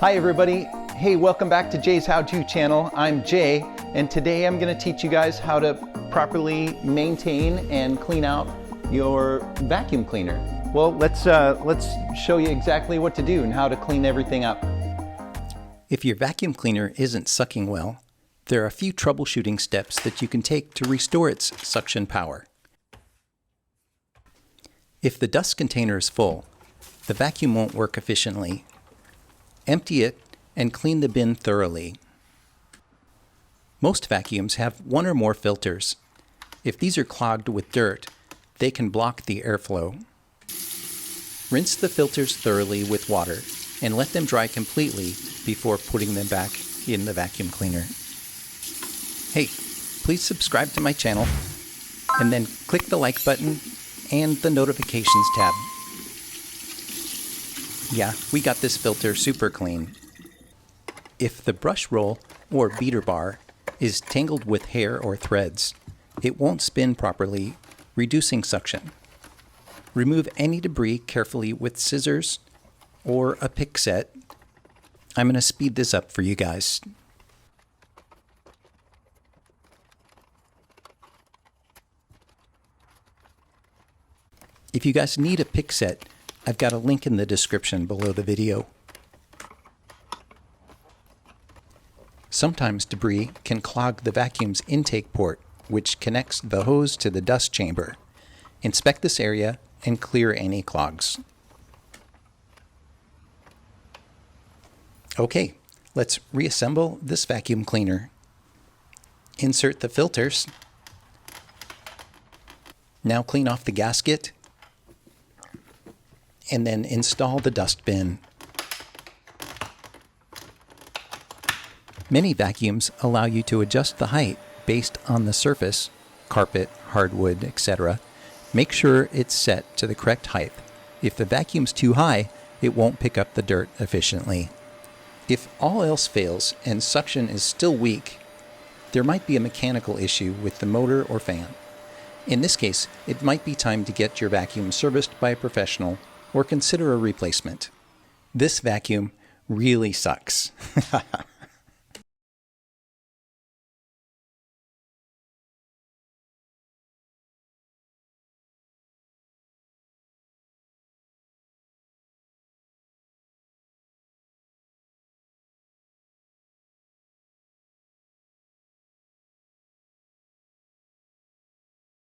Hi everybody. Hey, welcome back to Jay's How To channel. I'm Jay, and today I'm going to teach you guys how to properly maintain and clean out your vacuum cleaner. Well, let's show you exactly what to do and how to clean everything up. If your vacuum cleaner isn't sucking well, there are a few troubleshooting steps that you can take to restore its suction power. If the dust container is full, the vacuum won't work efficiently. Empty it and clean the bin thoroughly. Most vacuums have one or more filters. If these are clogged with dirt, they can block the airflow. Rinse the filters thoroughly with water and let them dry completely before putting them back in the vacuum cleaner. Hey, please subscribe to my channel and then click the like button and the notifications tab. Yeah, we got this filter super clean. If the brush roll or beater bar is tangled with hair or threads, it won't spin properly, reducing suction. Remove any debris carefully with scissors or a pick set. I'm going to speed this up for you guys. If you guys need a pick set, I've got a link in the description below the video. Sometimes debris can clog the vacuum's intake port, which connects the hose to the dust chamber. Inspect this area and clear any clogs. Okay, let's reassemble this vacuum cleaner. Insert the filters. Now clean off the gasket and then install the dust bin. Many vacuums allow you to adjust the height based on the surface, carpet, hardwood, etc. Make sure it's set to the correct height. If the vacuum's too high, it won't pick up the dirt efficiently. If all else fails and suction is still weak, there might be a mechanical issue with the motor or fan. In this case, it might be time to get your vacuum serviced by a professional or consider a replacement. This vacuum really sucks.